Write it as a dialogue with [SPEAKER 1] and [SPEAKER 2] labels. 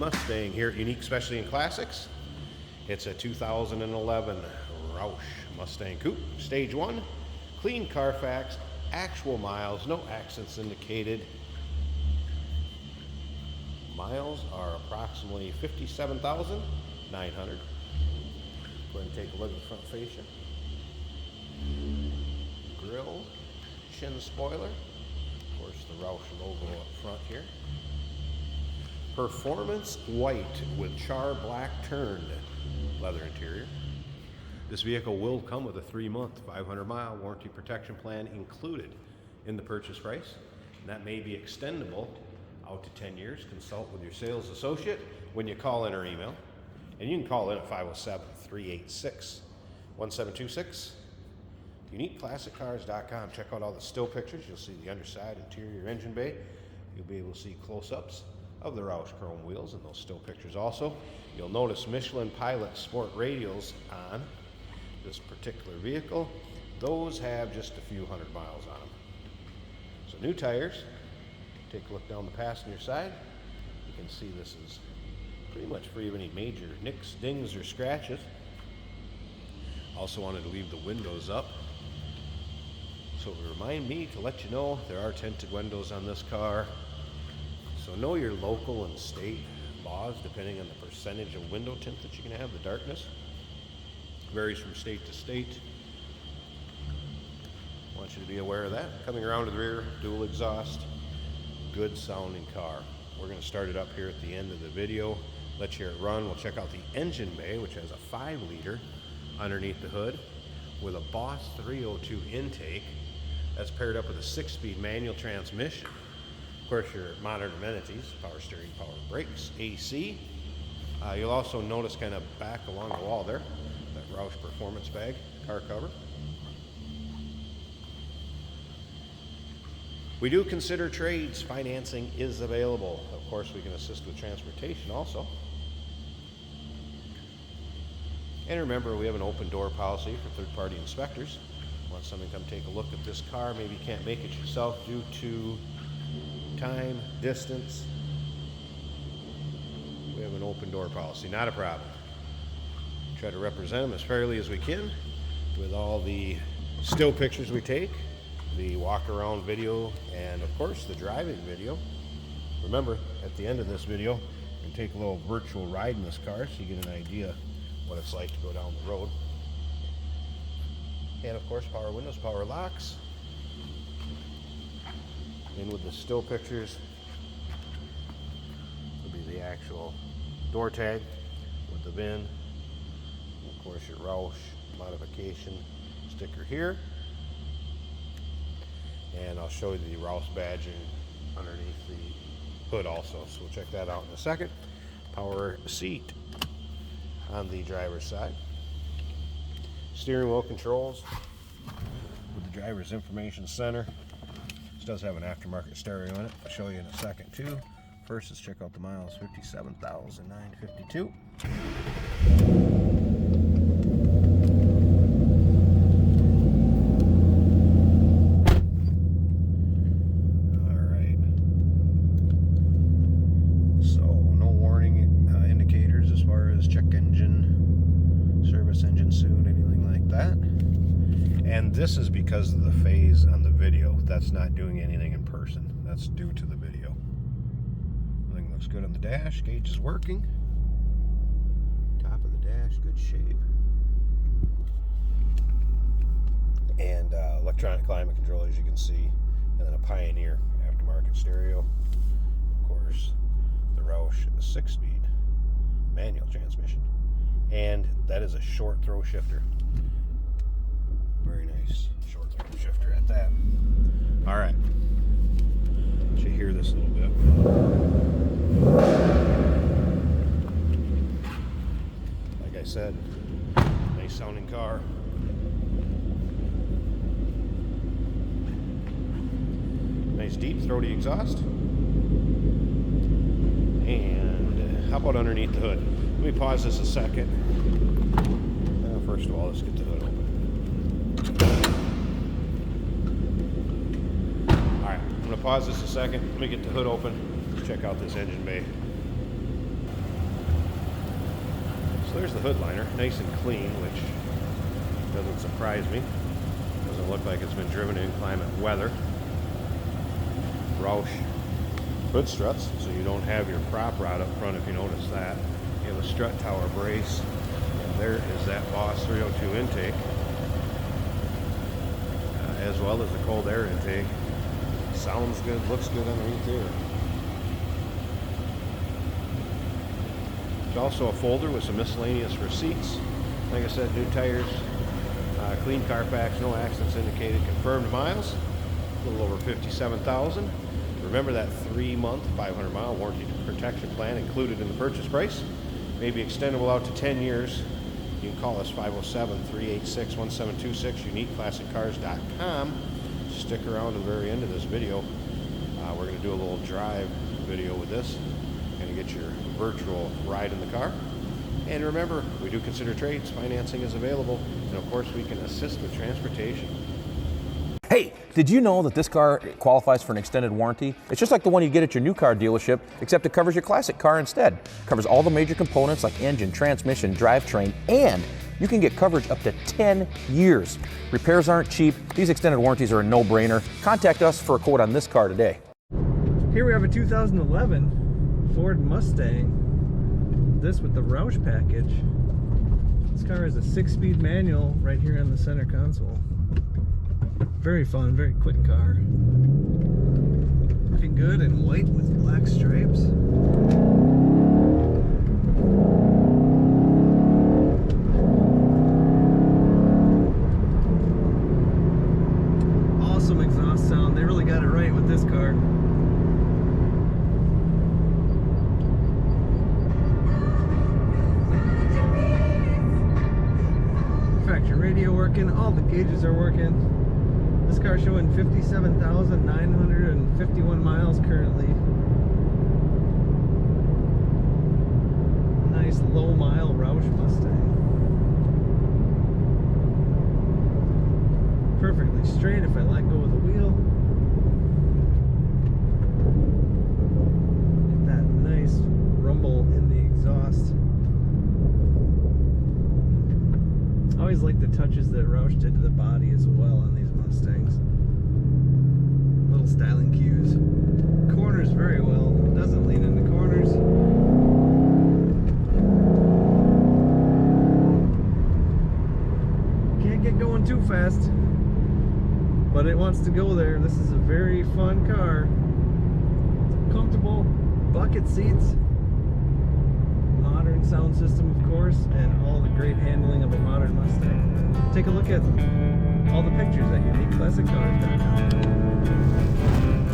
[SPEAKER 1] Mustang here at Unique Specialty and Classics. It's a 2011 Roush Mustang Coupe, Stage 1, clean Carfax, actual miles, no accidents indicated. Miles are approximately 57,900. Go ahead and take a look at the front fascia. Grill, chin spoiler, of course the Roush logo up front here. Performance white with char black turned leather interior. This vehicle will come with a 3-month, 500-mile warranty protection plan included in the purchase price. And that may be extendable out to 10 years. Consult with your sales associate when you call in or email. And you can call in at 507-386-1726. UniqueClassicCars.com. Check out all the still pictures. You'll see the underside, interior, engine bay. You'll be able to see close-ups of the Roush chrome wheels in those still pictures also. You'll notice Michelin Pilot Sport radials on this particular vehicle. Those have just a few hundred miles on them. So new tires. Take a look down the passenger side. You can see this is pretty much free of any major nicks, dings, or scratches. Also wanted to leave the windows up. So remind me to let you know there are tinted windows on this car. So know your local and state laws depending on the percentage of window tint that you can have, the darkness. Varies from state to state. I want you to be aware of that. Coming around to the rear, dual exhaust, good sounding car. We're going to start it up here at the end of the video. Let you hear it run. We'll check out the engine bay, which has a 5-liter underneath the hood with a Boss 302 intake. That's paired up with a 6-speed manual transmission. Of course, your modern amenities, power steering, power brakes, AC. You'll also notice kind of back along the wall there, that Roush performance bag, car cover. We do consider trades. Financing is available. Of course, we can assist with transportation also. And remember, we have an open door policy for third-party inspectors. Want someone to come take a look at this car, maybe you can't make it yourself due to time, distance. We have an open door policy, not a problem. Try to represent them as fairly as we can with all the still pictures we take, the walk around video, and of course the driving video. Remember, at the end of this video, we're going to take a little virtual ride in this car so you get an idea what it's like to go down the road. And of course, power windows, power locks. And with the still pictures, will be the actual door tag with the VIN. And of course, your Roush modification sticker here. And I'll show you the Roush badging underneath the hood also. So we'll check that out in a second. Power seat on the driver's side. Steering wheel controls with the driver's information center. This does have an aftermarket stereo in it. I'll show you in a second too. First, let's check out the miles. 57,952. All right. So no warning indicators as far as check engine, service engine soon, anything like that. And this is because of the phase on the video. That's not doing anything in person. That's due to the video. Everything looks good on the dash. Gauge is working. Top of the dash, good shape. And electronic climate control, as you can see. And then a Pioneer aftermarket stereo. Of course, the Roush 6-speed manual transmission. And that is a short throw shifter. Very nice short throw shifter at that. All right. Let you hear this a little bit. Like I said, nice sounding car. Nice deep throaty exhaust. And how about underneath the hood? Let me pause this a second. First of all, let's get the hood open. Alright, I'm going to pause this a second. Let me get the hood open. Let's check out this engine bay. So there's the hood liner, nice and clean, which doesn't surprise me. Doesn't look like it's been driven in inclement weather. Roush hood struts, so you don't have your prop rod up front if you notice that. You have a strut tower brace, and there is that Boss 302 intake, as well as the cold air intake. Sounds good, looks good underneath here. There's also a folder with some miscellaneous receipts. Like I said, new tires, clean Carfax, no accidents indicated, confirmed miles, a little over 57,000. Remember that 3-month, 500-mile warranty protection plan included in the purchase price. May be extendable out to 10 years. You can call us 507-386-1726, uniqueclassiccars.com. Stick around to the very end of this video. We're going to do a little drive video with this. Going to get your virtual ride in the car. And remember, we do consider trades. Financing is available. And of course, we can assist with transportation.
[SPEAKER 2] Hey, did you know that this car qualifies for an extended warranty? It's just like the one you get at your new car dealership, except it covers your classic car instead. It covers all the major components like engine, transmission, drivetrain, and you can get coverage up to 10 years. Repairs aren't cheap. These extended warranties are a no-brainer. Contact us for a quote on this car today.
[SPEAKER 3] Here we have a 2011 Ford Mustang. This with the Roush package. This car has a 6-speed manual right here on the center console. Very fun, very quick car. Looking good in white with black stripes. Awesome exhaust sound. They really got it right with this car. Factory radio working, all the gauges are working. This car showing 57,951 miles currently. Nice low mile Roush Mustang. Perfectly straight if I let go of the wheel. Get that nice rumble in the exhaust. I always like the touches that Roush did to the body as well on these Mustangs. Little styling cues. Corners very well. Doesn't lean into corners. Can't get going too fast, but it wants to go there. This is a very fun car. Comfortable bucket seats. Modern sound system, of course, and all the great handling of a modern Mustang. Take a look at all the pictures at uniqueclassiccars.com.